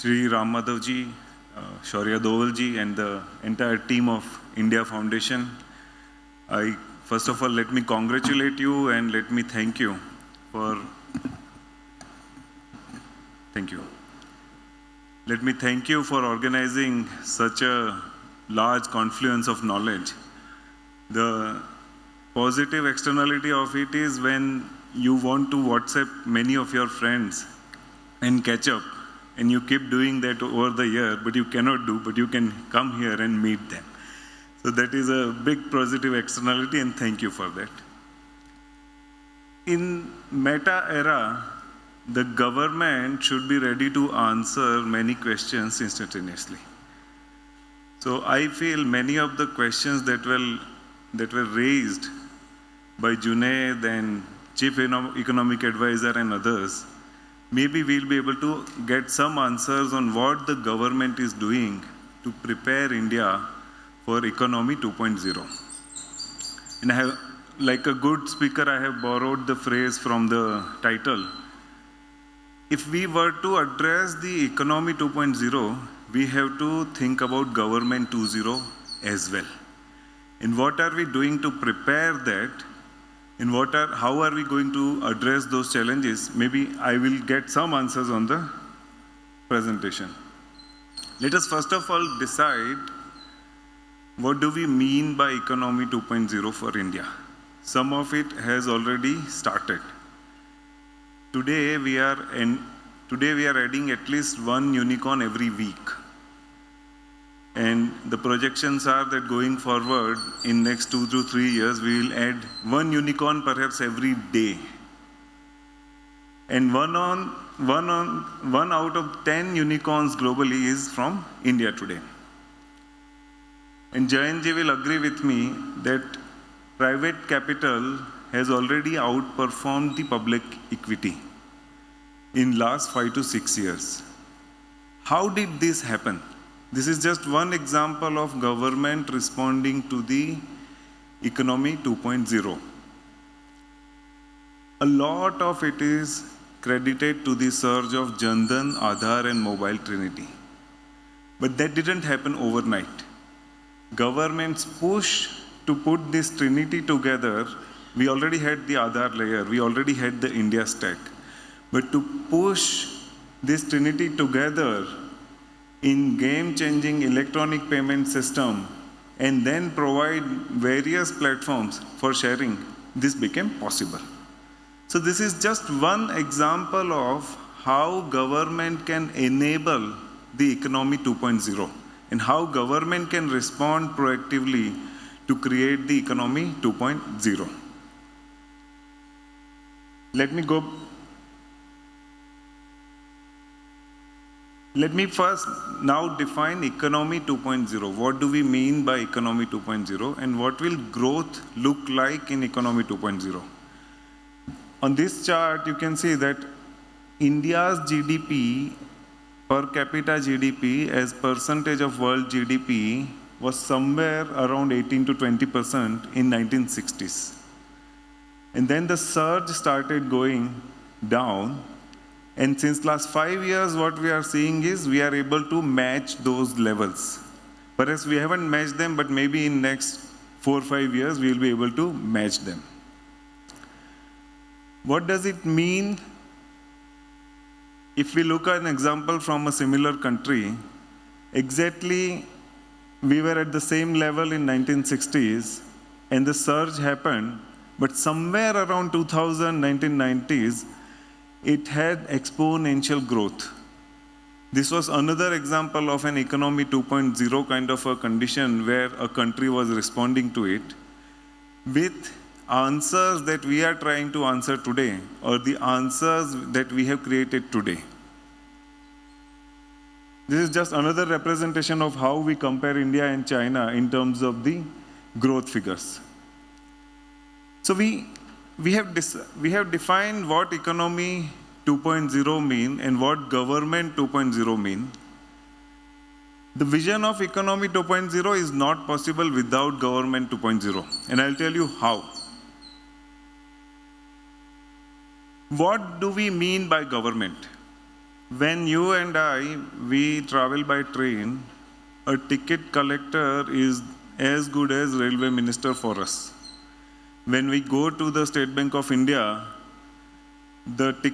Shri Ram Madhavji, Shaurya Dovalji, and the entire team of India Foundation. First of all, let me congratulate you and let me thank you for. Let me thank you for organizing such a large confluence of knowledge. The positive externality of it is when you want to WhatsApp many of your friends and catch up, and you keep doing that over the year, but you cannot do, but you can come here and meet them. So that is a big positive externality, and thank you for that. In meta era, the government should be ready to answer many questions instantaneously. So I feel many of the questions that were raised by Junaid and Chief Economic Advisor and others, maybe we'll be able to get some answers on what the government is doing to prepare India for Economy 2.0. And I have, like a good speaker, I have borrowed the phrase from the title. If we were to address the Economy 2.0, we have to think about Government 2.0 as well. And what are we doing to prepare that? And how are we going to address those challenges? Maybe I will get some answers on the presentation. Let us first of all decide what do we mean by Economy 2.0 for India. Some of it has already started. Today we are adding at least one unicorn every week. And the projections are that going forward in next 2 to 3 years, we will add one unicorn perhaps every day. And one out of 10 unicorns globally is from India today. And Jayanji will agree with me that private capital has already outperformed the public equity in last 5 to 6 years. How did this happen? This is just one example of government responding to the Economy 2.0. A lot of it is credited to the surge of Jan Dhan, Aadhaar and Mobile Trinity. But that didn't happen overnight. Government's push to put this Trinity together, we already had the Aadhaar layer, we already had the India stack. But to push this Trinity together in game-changing electronic payment system and then provide various platforms for sharing, this became possible. So this is just one example of how government can enable the Economy 2.0 and how government can respond proactively to create the Economy 2.0. Let me first now define Economy 2.0. What do we mean by Economy 2.0 and what will growth look like in Economy 2.0? On this chart, you can see that India's GDP, per capita GDP as percentage of world GDP was somewhere around 18 to 20% in 1960s. And then the surge started going down. And since last 5 years, what we are seeing is we are able to match those levels. Perhaps we haven't matched them, but maybe in next 4 or 5 years, we will be able to match them. What does it mean? If we look at an example from a similar country, exactly we were at the same level in 1960s, and the surge happened, but somewhere around 2000, 1990s, it had exponential growth. This was another example of an Economy 2.0 kind of a condition where a country was responding to it with answers that we are trying to answer today or the answers that we have created today. This is just another representation of how we compare India and China in terms of the growth figures. So we have defined what Economy 2.0 mean and what Government 2.0 mean. The vision of Economy 2.0 is not possible without Government 2.0, and I'll tell you how. What do we mean by government? When you and I, we travel by train, a ticket collector is as good as railway minister for us. When we go to the State Bank of India, the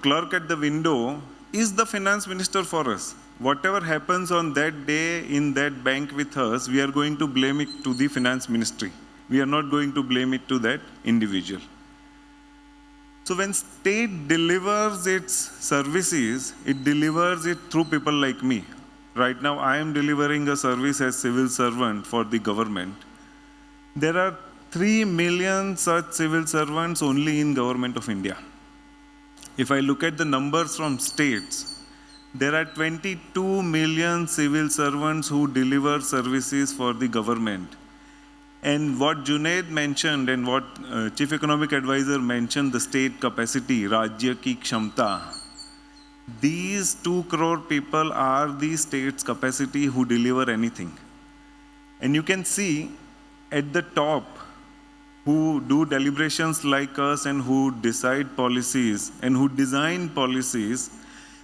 clerk at the window is the finance minister for us. Whatever happens on that day in that bank with us, we are going to blame it to the finance ministry. We are not going to blame it to that individual. So when state delivers its services, it delivers it through people like me. Right now, I am delivering a service as civil servant for the government. There are 3 million such civil servants only in government of India. If I look at the numbers from states, there are 22 million civil servants who deliver services for the government. And what Junaid mentioned and what Chief Economic Advisor mentioned, the state capacity, Rajya ki Kshamta, these 2 crore people are the state's capacity who deliver anything. And you can see at the top, who do deliberations like us and who decide policies and who design policies,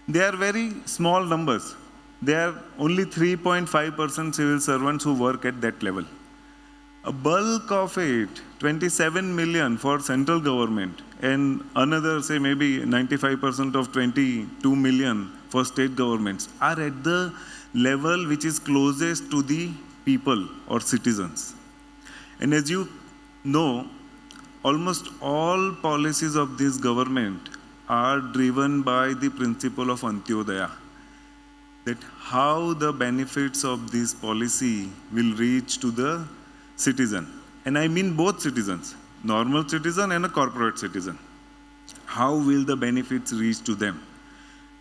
they are very small numbers. They are only 3.5% civil servants who work at that level. A bulk of it, 27 million for central government and another, say maybe 95% of 22 million for state governments are at the level which is closest to the people or citizens. And as you know, almost all policies of this government are driven by the principle of Antyodaya, that how the benefits of this policy will reach to the citizen. And I mean both citizens, normal citizen and a corporate citizen. How will the benefits reach to them?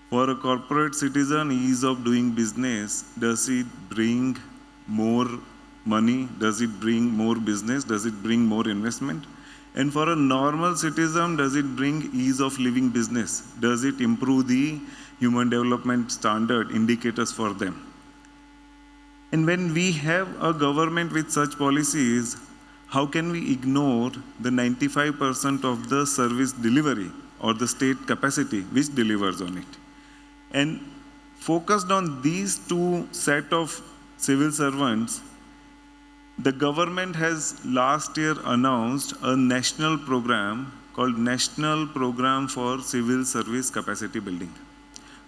For a corporate citizen, ease of doing business, does it bring more money? Does it bring more business? Does it bring more investment? And for a normal citizen, does it bring ease of living business? Does it improve the human development standard indicators for them? And when we have a government with such policies, how can we ignore the 95% of the service delivery or the state capacity which delivers on it? And focused on these 2 set of civil servants, the government has last year announced a national program called National Program for Civil Service Capacity Building,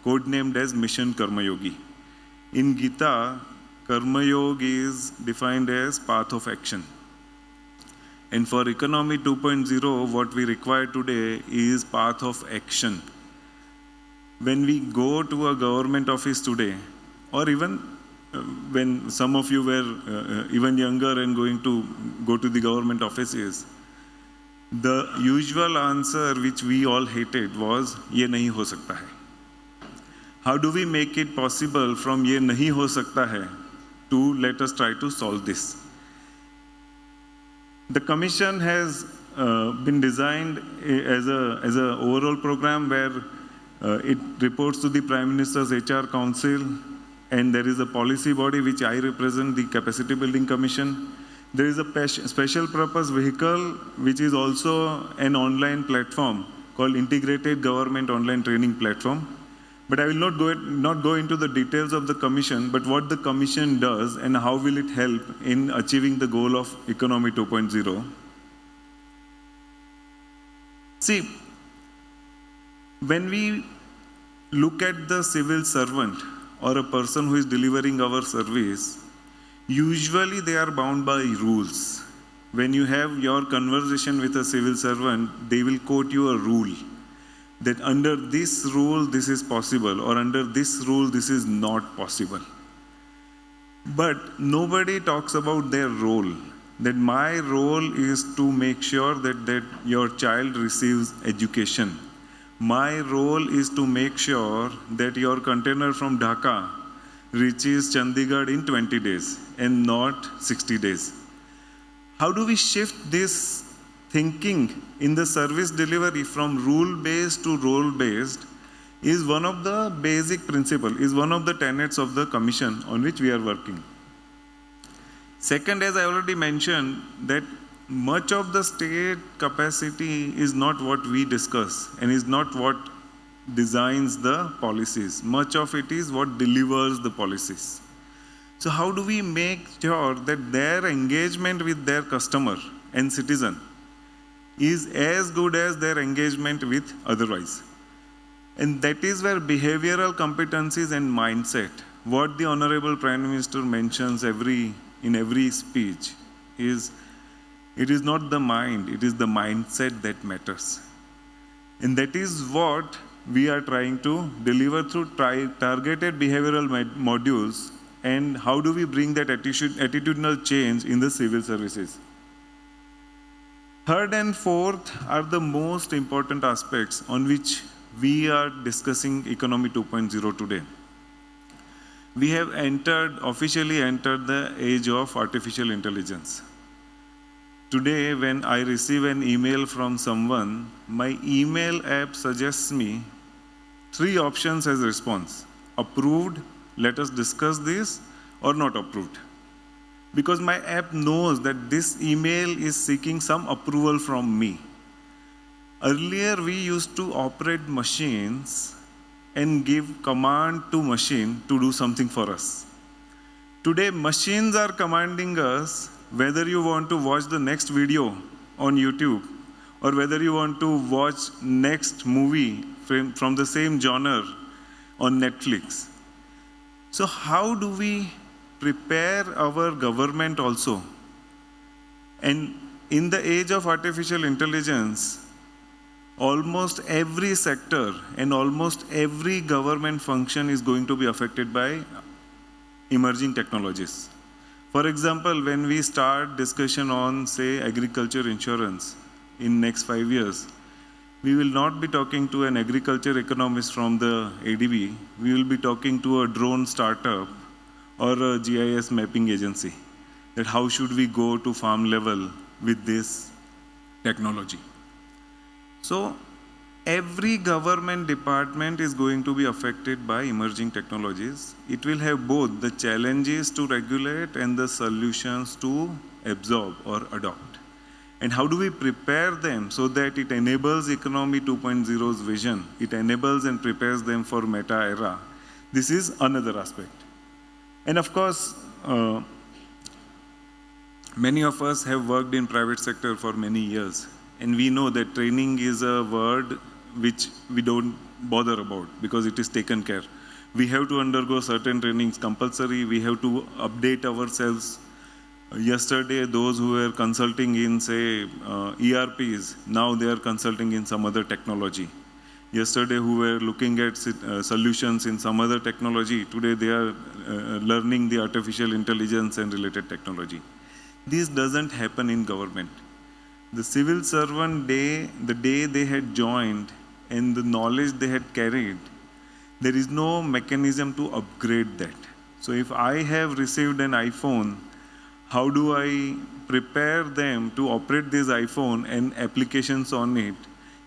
codenamed as Mission Karma Yogi. In Gita, Karma Yoga is defined as path of action. And for Economy 2.0, what we require today is path of action. When we go to a government office today, or even when some of you were even younger and going to go to the government offices, the usual answer which we all hated was, "Ye nahi ho sakta hai." How do we make it possible from "ye nahi ho sakta hai" to let us try to solve this? The commission has been designed as a overall program where it reports to the Prime Minister's HR Council, and there is a policy body which I represent, the Capacity Building Commission. There is a special purpose vehicle which is also an online platform called Integrated Government Online Training Platform. But I will not go into the details of the commission, but what the commission does and how will it help in achieving the goal of Economy 2.0. See, when we look at the civil servant or a person who is delivering our service, usually they are bound by rules. When you have your conversation with a civil servant, they will quote you a rule, that under this rule, this is possible, or under this rule, this is not possible. But nobody talks about their role, that my role is to make sure that your child receives education. My role is to make sure that your container from Dhaka reaches Chandigarh in 20 days and not 60 days. How do we shift this thinking in the service delivery from rule-based to role-based is one of the basic principles, is one of the tenets of the commission on which we are working. Second, as I already mentioned, that much of the state capacity is not what we discuss and is not what designs the policies. Much of it is what delivers the policies. So how do we make sure that their engagement with their customer and citizen is as good as their engagement with otherwise? And that is where behavioral competencies and mindset, what the Honorable Prime Minister mentions in every speech, is it is not the mind, it is the mindset that matters. And that is what we are trying to deliver through targeted behavioral modules. And how do we bring that attitudinal change in the civil services? Third and fourth are the most important aspects on which we are discussing Economy 2.0 today. We have officially entered the age of artificial intelligence. Today, when I receive an email from someone, my email app suggests me 3 options as response: approved, let us discuss this, or not approved. Because my app knows that this email is seeking some approval from me. Earlier, we used to operate machines and give command to machine to do something for us. Today, machines are commanding us whether you want to watch the next video on YouTube or whether you want to watch next movie from the same genre on Netflix. So how do we prepare our government also? And in the age of artificial intelligence, almost every sector and almost every government function is going to be affected by emerging technologies. For example, when we start discussion on, say, agriculture insurance in next 5 years, we will not be talking to an agriculture economist from the ADB. We will be talking to a drone startup or a GIS mapping agency. That how should we go to farm level with this technology? So every government department is going to be affected by emerging technologies. It will have both the challenges to regulate and the solutions to absorb or adopt. And how do we prepare them so that it enables Economy 2.0's vision? It enables and prepares them for meta era. This is another aspect. And of course, many of us have worked in private sector for many years. And we know that training is a word which we don't bother about because it is taken care. We have to undergo certain trainings compulsory. We have to update ourselves. Yesterday, those who were consulting in, say, ERPs, now they are consulting in some other technology. Yesterday, who were looking at solutions in some other technology, today they are learning the artificial intelligence and related technology. This doesn't happen in government. The civil servant day, the day they had joined and the knowledge they had carried, there is no mechanism to upgrade that. So if I have received an iPhone, how do I prepare them to operate this iPhone and applications on it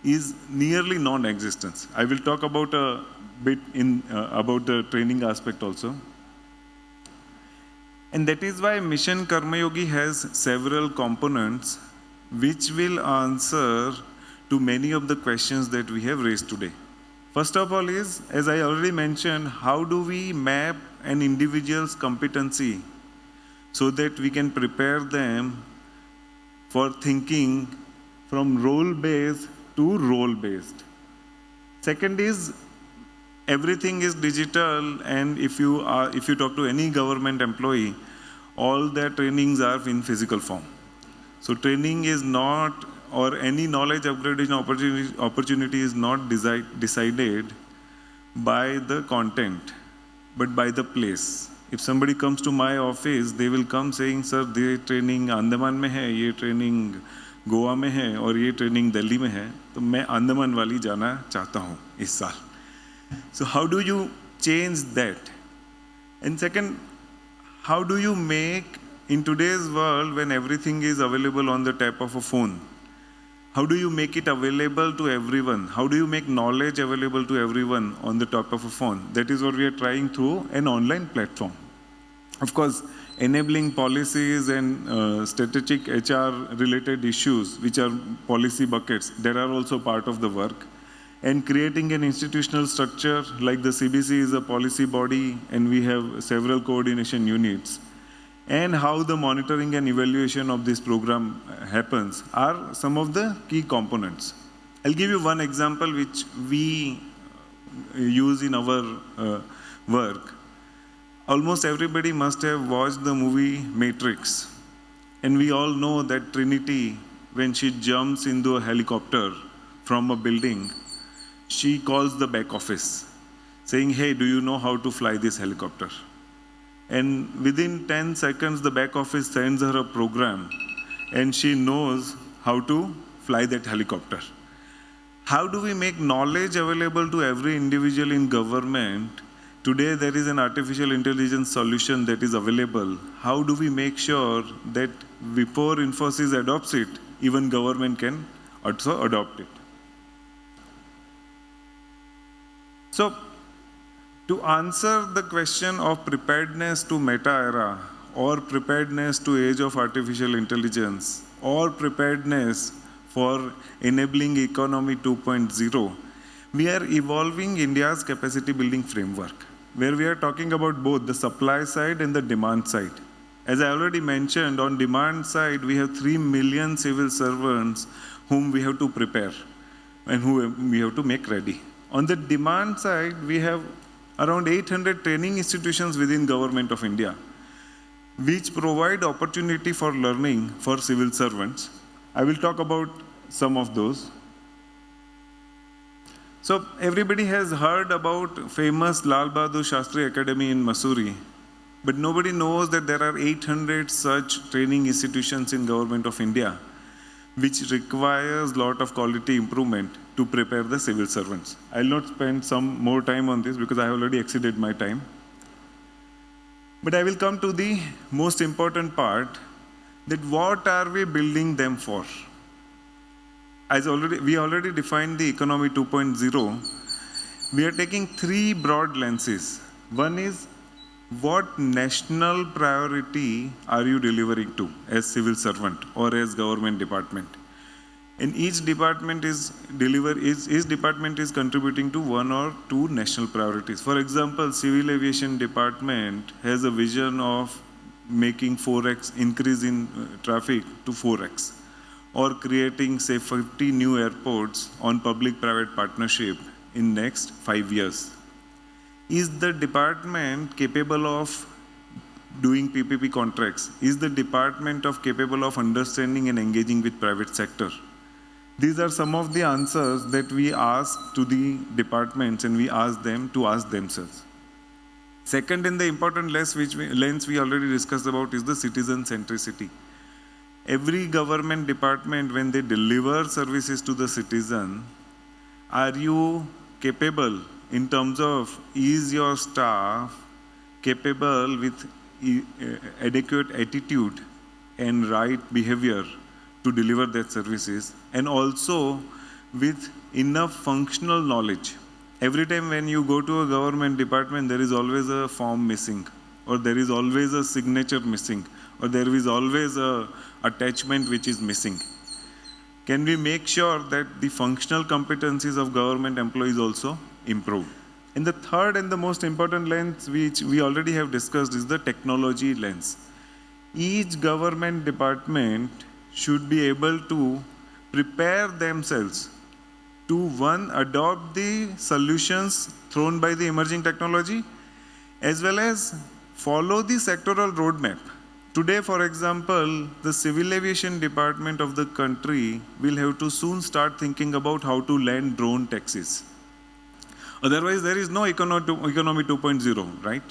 is nearly non-existent. I will talk about a bit about the training aspect also. And that is why Mission Karma Yogi has several components which will answer to many of the questions that we have raised today. First of all is, as I already mentioned, how do we map an individual's competency so that we can prepare them for thinking from role-based to role-based. Second is, everything is digital, and if you talk to any government employee, all their trainings are in physical form. So training is not, or any knowledge upgradation opportunity is not decided by the content, but by the place. If somebody comes to my office, they will come saying, sir, ये training Andaman में है, ये training Goa में है, और ये training Delhi में है, तो मैं अंडमान वाली जाना चाहता हूँ इस साल. So how do you change that? And second, how do you make, in today's world when everything is available on the tap of a phone, how do you make it available to everyone? How do you make knowledge available to everyone on the top of a phone? That is what we are trying through an online platform. Of course, enabling policies and strategic HR related issues, which are policy buckets, that are also part of the work. and creating an institutional structure like the CBC is a policy body and we have several coordination units, and how the monitoring and evaluation of this program happens are some of the key components. I'll give you one example which we use in our work. Almost everybody must have watched the movie Matrix. And we all know that Trinity, when she jumps into a helicopter from a building, she calls the back office, saying, hey, do you know how to fly this helicopter? And within 10 seconds, the back office sends her a program, and she knows how to fly that helicopter. How do we make knowledge available to every individual in government? Today, there is an artificial intelligence solution that is available. How do we make sure that before Infosys adopts it, even government can also adopt it? So, to answer the question of preparedness to meta era, or preparedness to age of artificial intelligence, or preparedness for enabling economy 2.0, we are evolving India's capacity building framework, where we are talking about both the supply side and the demand side. As I already mentioned, on demand side, we have 3 million civil servants whom we have to prepare and whom we have to make ready. On the demand side, we have around 800 training institutions within Government of India, which provide opportunity for learning for civil servants. I will talk about some of those. So everybody has heard about famous Lal Bahadur Shastri Academy in Mussoorie, but nobody knows that there are 800 such training institutions in Government of India, which requires a lot of quality improvement to prepare the civil servants. I'll not spend some more time on this because I have already exceeded my time. But I will come to the most important part, that what are we building them for? We already defined the economy 2.0. We are taking 3 broad lenses. One is, what national priority are you delivering to as civil servant or as government department? And each department is contributing to 1 or 2 national priorities. For example, Civil Aviation Department has a vision of making 4x increase in traffic to 4x, or creating, say, 50 new airports on public-private partnership in next 5 years. Is the department capable of doing PPP contracts? Is the department capable of understanding and engaging with private sector? These are some of the answers that we ask to the departments, and we ask them to ask themselves. Second, in the important lens we already discussed about, is the citizen centricity. Every government department, when they deliver services to the citizen, are you capable in terms of, is your staff capable with adequate attitude and right behavior to deliver that services, and also with enough functional knowledge? Every time when you go to a government department, there is always a form missing, or there is always a signature missing, or there is always a attachment which is missing. Can we make sure that the functional competencies of government employees also improve? And the third and the most important lens, which we already have discussed, is the technology lens. Each government department should be able to prepare themselves to, one, adopt the solutions thrown by the emerging technology, as well as follow the sectoral roadmap. Today, for example, the Civil Aviation Department of the country will have to soon start thinking about how to land drone taxis. Otherwise, there is no economy 2.0, right?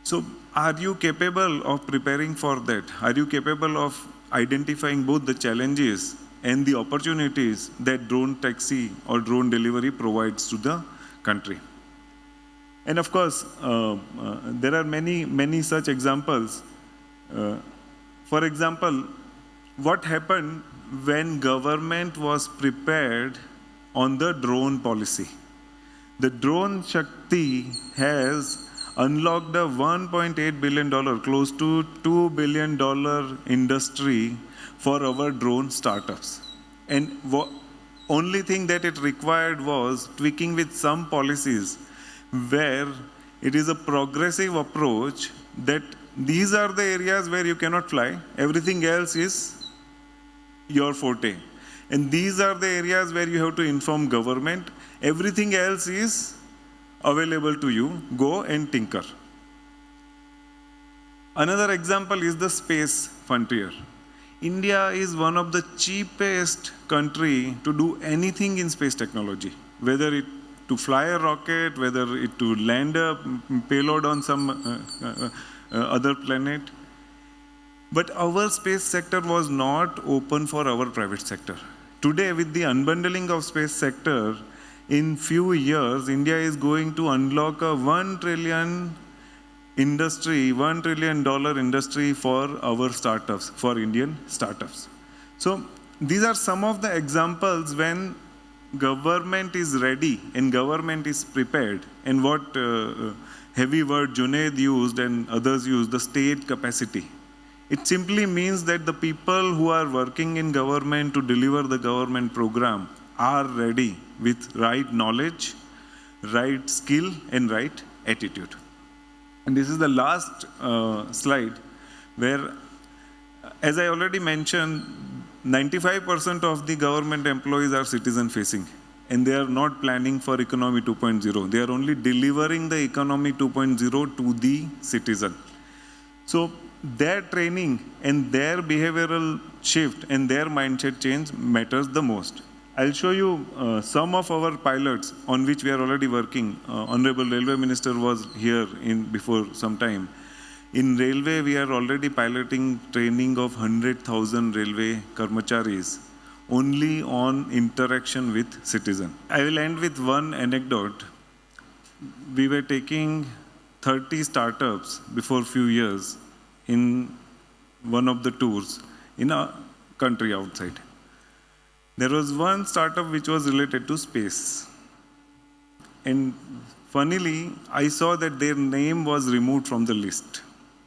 So, are you capable of preparing for that? Are you capable of identifying both the challenges and the opportunities that drone taxi or drone delivery provides to the country? And of course, there are many such examples. For example, what happened when government was prepared on the drone policy? The Drone Shakti has unlocked a $1.8 billion, close to $2 billion industry for our drone startups. And only thing that it required was tweaking with some policies where it is a progressive approach that these are the areas where you cannot fly, everything else is your forte. And these are the areas where you have to inform government, everything else is available to you, go and tinker. Another example is the space frontier. India is one of the cheapest country to do anything in space technology, whether it to fly a rocket, whether it to land a payload on some other planet. But our space sector was not open for our private sector. Today, with the unbundling of space sector, in few years, India is going to unlock a $1 trillion industry for our startups, for Indian startups. So these are some of the examples when government is ready and government is prepared, and what heavy word Junaid used and others used, the state capacity. It simply means that the people who are working in government to deliver the government program are ready with right knowledge, right skill, and right attitude. And this is the last slide where, as I already mentioned, 95% of the government employees are citizen facing, and they are not planning for economy 2.0. They are only delivering the economy 2.0 to the citizen. So their training and their behavioral shift and their mindset change matters the most. I'll show you some of our pilots on which we are already working. Honorable Railway Minister was here before some time. In railway, we are already piloting training of 100,000 railway karmacharis only on interaction with citizen. I will end with one anecdote. We were taking 30 startups before a few years in one of the tours in a country outside. There was one startup which was related to space. And funnily, I saw that their name was removed from the list.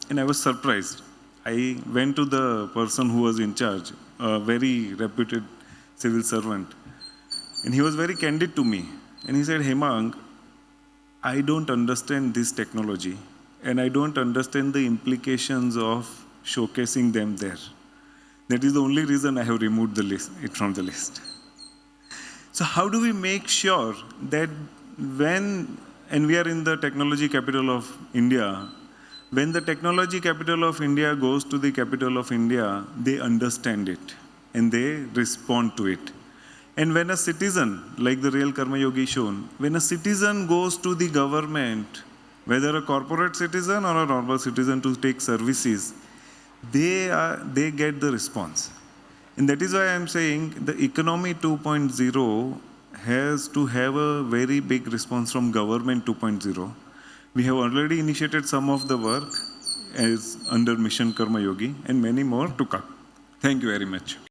And I was surprised. I went to the person who was in charge, a very reputed civil servant. And he was very candid to me. And he said, Hemang, I don't understand this technology. And I don't understand the implications of showcasing them there. That is the only reason I have removed it from the list. So how do we make sure that when, and we are in the technology capital of India, when the technology capital of India goes to the capital of India, they understand it and they respond to it. And when a citizen, like the real Karma Yogi shown, when a citizen goes to the government, whether a corporate citizen or a normal citizen to take services, they get the response. And that is why I am saying the economy 2.0 has to have a very big response from government 2.0. We have already initiated some of the work as under Mission Karma Yogi and many more to come. Thank you very much.